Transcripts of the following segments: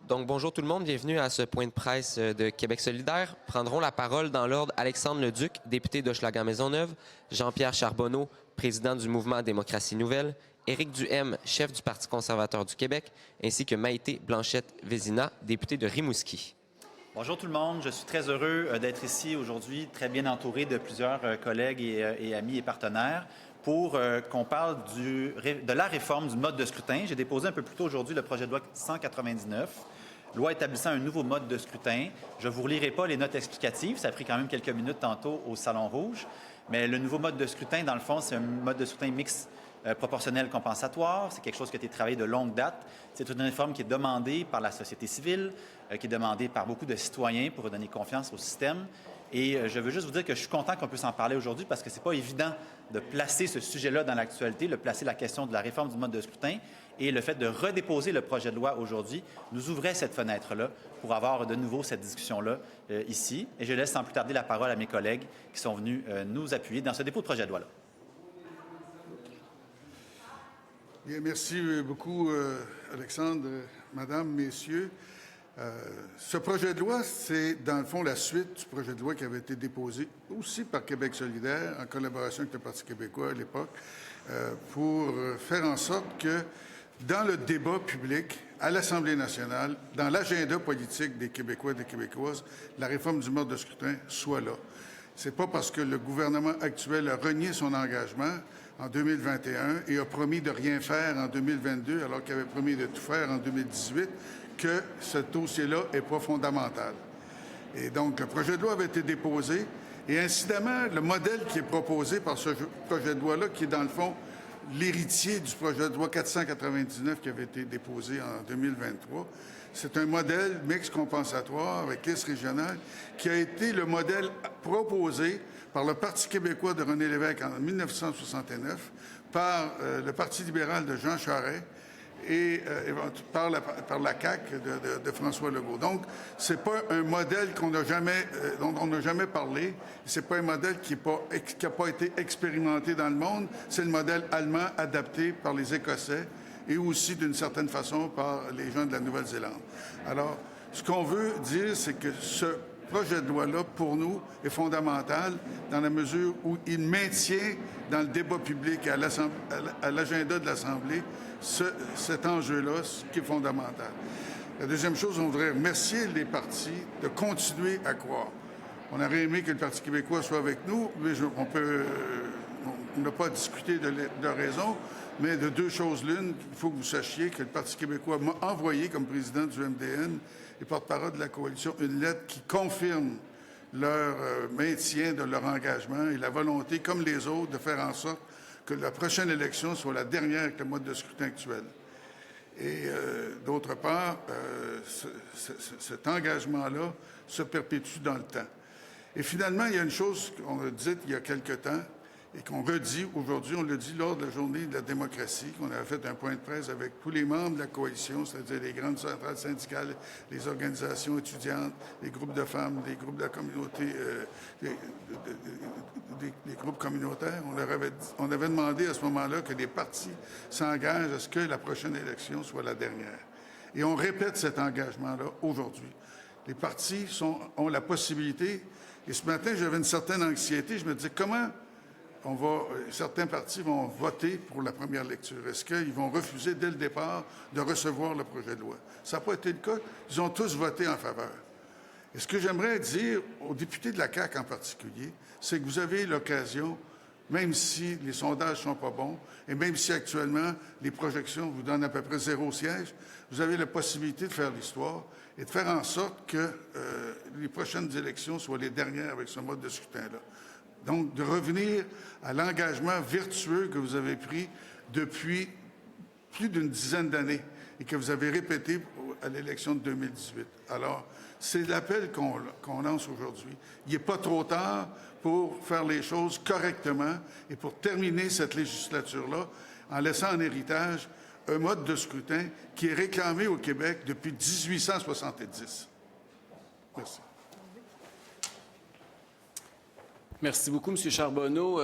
Donc, bonjour tout le monde, bienvenue à ce point de presse de Québec solidaire. Prendront la parole dans l'ordre Alexandre Leduc, député d'Hochelaga-Maisonneuve, Jean-Pierre Charbonneau, président du mouvement Démocratie Nouvelle, Éric Duhem, chef du Parti conservateur du Québec, ainsi que Maïté Blanchette-Vézina, députée de Rimouski. Bonjour tout le monde, je suis très heureux d'être ici aujourd'hui, très bien entouré de plusieurs collègues et amis et partenaires pour qu'on parle de la réforme du mode de scrutin. J'ai déposé un peu plus tôt aujourd'hui le projet de loi 199, loi établissant un nouveau mode de scrutin. Je ne vous relirai pas les notes explicatives, ça a pris quand même quelques minutes tantôt au Salon Rouge, mais le nouveau mode de scrutin, dans le fond, c'est un mode de scrutin mixte proportionnel compensatoire. C'est quelque chose qui a été travaillé de longue date. C'est une réforme qui est demandée par la société civile, qui est demandée par beaucoup de citoyens pour redonner confiance au système. Et je veux juste vous dire que je suis content qu'on puisse en parler aujourd'hui parce que ce n'est pas évident de placer ce sujet-là dans l'actualité, de placer la question de la réforme du mode de scrutin. Et le fait de redéposer le projet de loi aujourd'hui nous ouvrait cette fenêtre-là pour avoir de nouveau cette discussion-là ici. Et je laisse sans plus tarder la parole à mes collègues qui sont venus nous appuyer dans ce dépôt de projet de loi-là. Bien, merci beaucoup, Alexandre, Madame, Messieurs. Ce projet de loi, c'est dans le fond la suite du projet de loi qui avait été déposé aussi par Québec solidaire, en collaboration avec le Parti québécois à l'époque, pour faire en sorte que dans le débat public, à l'Assemblée nationale, dans l'agenda politique des Québécois et des Québécoises, la réforme du mode de scrutin soit là. C'est pas parce que le gouvernement actuel a renié son engagement en 2021 et a promis de rien faire en 2022, alors qu'il avait promis de tout faire en 2018, que ce dossier-là n'est pas fondamental. Et donc, le projet de loi avait été déposé et incidemment, le modèle qui est proposé par ce projet de loi-là, qui est dans le fond l'héritier du projet de loi 499 qui avait été déposé en 2023, c'est un modèle mixte compensatoire avec liste régionale qui a été le modèle proposé par le Parti québécois de René Lévesque en 1969, par le Parti libéral de Jean Charest et par la CAQ de François Legault. Donc, ce n'est pas un modèle dont on n'a jamais parlé. Ce n'est pas un modèle qui n'a pas été expérimenté dans le monde. C'est le modèle allemand adapté par les Écossais et aussi, d'une certaine façon, par les gens de la Nouvelle-Zélande. Alors, ce qu'on veut dire, c'est que ce projet de loi-là, pour nous, est fondamental dans la mesure où il maintient dans le débat public et à l'agenda de l'Assemblée cet enjeu-là, ce qui est fondamental. La deuxième chose, on voudrait remercier les partis de continuer à croire. On aurait aimé que le Parti québécois soit avec nous, mais on n'a pas discuté de raison, mais de deux choses l'une, il faut que vous sachiez que le Parti québécois m'a envoyé comme président du MDN et porte-parole de la coalition une lettre qui confirme leur maintien de leur engagement et la volonté, comme les autres, de faire en sorte que la prochaine élection soit la dernière avec le mode de scrutin actuel. Et d'autre part, cet engagement-là se perpétue dans le temps. Et finalement, il y a une chose qu'on a dite il y a quelque temps et qu'on redit aujourd'hui, on l'a dit lors de la journée de la démocratie, qu'on avait fait un point de presse avec tous les membres de la coalition, c'est-à-dire les grandes centrales syndicales, les organisations étudiantes, les groupes de femmes, les groupes de la communauté, les groupes communautaires. On avait demandé à ce moment-là que les partis s'engagent à ce que la prochaine élection soit la dernière. Et on répète cet engagement-là aujourd'hui. Les partis ont la possibilité, et ce matin, j'avais une certaine anxiété, je me disais comment certains partis vont voter pour la première lecture. Est-ce qu'ils vont refuser dès le départ de recevoir le projet de loi? Ça n'a pas été le cas. Ils ont tous voté en faveur. Et ce que j'aimerais dire aux députés de la CAQ en particulier, c'est que vous avez l'occasion, même si les sondages ne sont pas bons, et même si actuellement les projections vous donnent à peu près 0 siège, vous avez la possibilité de faire l'histoire et de faire en sorte que les prochaines élections soient les dernières avec ce mode de scrutin-là. Donc, de revenir à l'engagement vertueux que vous avez pris depuis plus d'une dizaine d'années et que vous avez répété à l'élection de 2018. Alors, c'est l'appel qu'on lance aujourd'hui. Il n'est pas trop tard pour faire les choses correctement et pour terminer cette législature-là en laissant en héritage un mode de scrutin qui est réclamé au Québec depuis 1870. Merci. Merci beaucoup, M. Charbonneau.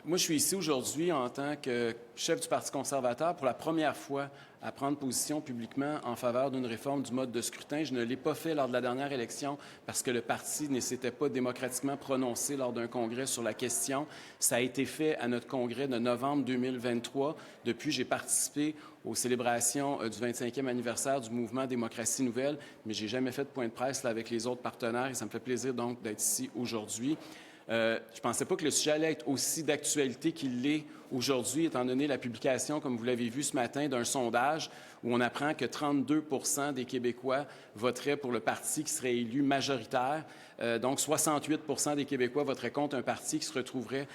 Moi, je suis ici aujourd'hui en tant que chef du Parti conservateur pour la première fois à prendre position publiquement en faveur d'une réforme du mode de scrutin. Je ne l'ai pas fait lors de la dernière élection parce que le parti ne s'était pas démocratiquement prononcé lors d'un congrès sur la question. Ça a été fait à notre congrès de novembre 2023. Depuis, j'ai participé aux célébrations du 25e anniversaire du mouvement Démocratie nouvelle, mais je n'ai jamais fait de point de presse là, avec les autres partenaires et ça me fait plaisir donc d'être ici aujourd'hui. Je ne pensais pas que le sujet allait être aussi d'actualité qu'il l'est aujourd'hui, étant donné la publication, comme vous l'avez vu ce matin, d'un sondage où on apprend que 32 % des Québécois voteraient pour le parti qui serait élu majoritaire. Donc, 68 % des Québécois voteraient contre un parti qui se retrouverait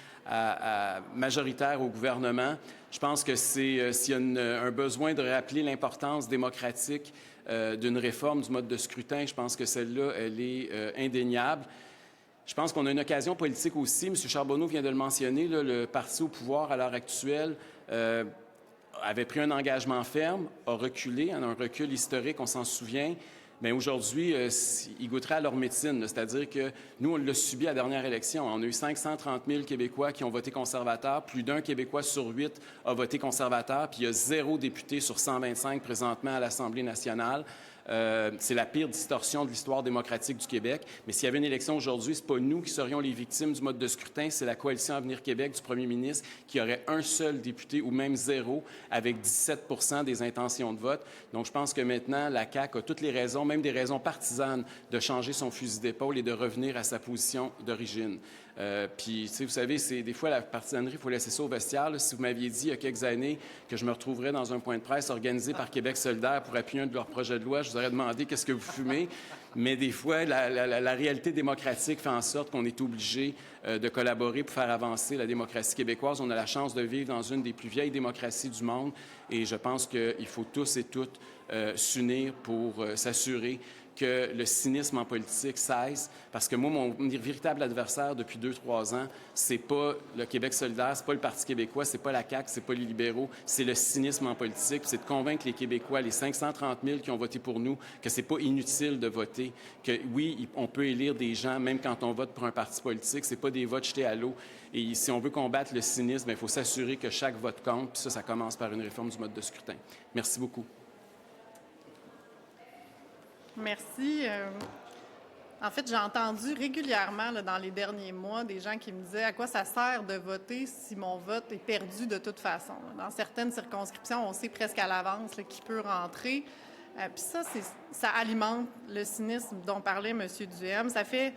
majoritaire au gouvernement. Je pense que s'il y a un besoin de rappeler l'importance démocratique d'une réforme du mode de scrutin, je pense que celle-là, elle est indéniable. Je pense qu'on a une occasion politique aussi. M. Charbonneau vient de le mentionner. Là, le parti au pouvoir, à l'heure actuelle, avait pris un engagement ferme, a reculé, un recul historique, on s'en souvient. Mais aujourd'hui, ils goûteraient à leur médecine. C'est-à-dire que nous, on l'a subi à la dernière élection. On a eu 530 000 Québécois qui ont voté conservateur. Plus d'un Québécois sur 8 a voté conservateur. Puis il y a 0 député sur 125 présentement à l'Assemblée nationale. C'est la pire distorsion de l'histoire démocratique du Québec. Mais s'il y avait une élection aujourd'hui, ce n'est pas nous qui serions les victimes du mode de scrutin, c'est la Coalition Avenir Québec du premier ministre qui aurait un seul député ou même 0 avec 17 % des intentions de vote. Donc, je pense que maintenant, la CAQ a toutes les raisons, même des raisons partisanes, de changer son fusil d'épaule et de revenir à sa position d'origine. Puis, vous savez, des fois, la partisanerie, il faut laisser ça au vestiaire. Là. Si vous m'aviez dit il y a quelques années que je me retrouverais dans un point de presse organisé par Québec solidaire pour appuyer un de leurs projets de loi, je vous aurais demandé qu'est-ce que vous fumez. Mais des fois, la réalité démocratique fait en sorte qu'on est obligé de collaborer pour faire avancer la démocratie québécoise. On a la chance de vivre dans une des plus vieilles démocraties du monde et je pense qu'il faut tous et toutes s'unir pour s'assurer que le cynisme en politique cesse, parce que moi, mon véritable adversaire depuis 2-3 ans, c'est pas le Québec solidaire, c'est pas le Parti québécois, c'est pas la CAQ, c'est pas les libéraux, c'est le cynisme en politique, c'est de convaincre les Québécois, les 530 000 qui ont voté pour nous, que c'est pas inutile de voter, que oui, on peut élire des gens, même quand on vote pour un parti politique, c'est pas des votes jetés à l'eau. Et si on veut combattre le cynisme, il faut s'assurer que chaque vote compte, puis ça commence par une réforme du mode de scrutin. Merci beaucoup. Merci. En fait, j'ai entendu régulièrement là, dans les derniers mois des gens qui me disaient à quoi ça sert de voter si mon vote est perdu de toute façon. Dans certaines circonscriptions, on sait presque à l'avance qui peut rentrer. Puis ça alimente le cynisme dont parlait M. Duhem. Ça fait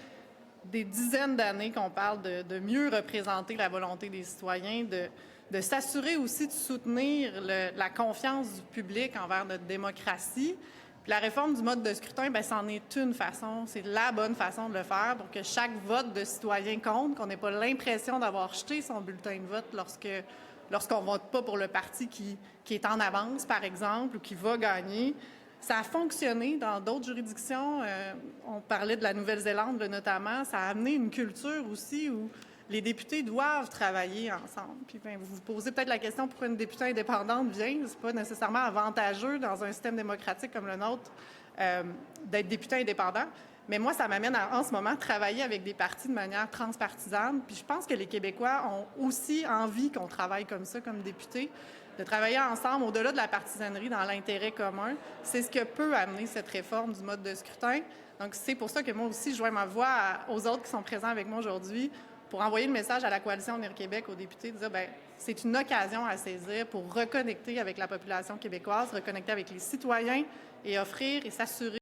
des dizaines d'années qu'on parle de mieux représenter la volonté des citoyens, de s'assurer aussi de soutenir la confiance du public envers notre démocratie. Puis la réforme du mode de scrutin, bien, c'en est une façon, c'est la bonne façon de le faire pour que chaque vote de citoyen compte, qu'on n'ait pas l'impression d'avoir jeté son bulletin de vote lorsqu'on ne vote pas pour le parti qui est en avance, par exemple, ou qui va gagner. Ça a fonctionné dans d'autres juridictions. On parlait de la Nouvelle-Zélande, notamment. Ça a amené une culture aussi où les députés doivent travailler ensemble. Puis, bien, vous vous posez peut-être la question pourquoi une députée indépendante vient. Ce n'est pas nécessairement avantageux dans un système démocratique comme le nôtre d'être député indépendant. Mais moi, ça m'amène à, en ce moment, travailler avec des partis de manière transpartisane. Puis je pense que les Québécois ont aussi envie qu'on travaille comme ça, comme députés, de travailler ensemble au-delà de la partisanerie dans l'intérêt commun. C'est ce que peut amener cette réforme du mode de scrutin. Donc, c'est pour ça que moi aussi, je joins ma voix aux autres qui sont présents avec moi aujourd'hui pour envoyer le message à la Coalition Avenir Québec, aux députés, de dire bien, c'est une occasion à saisir pour reconnecter avec la population québécoise, reconnecter avec les citoyens et offrir et s'assurer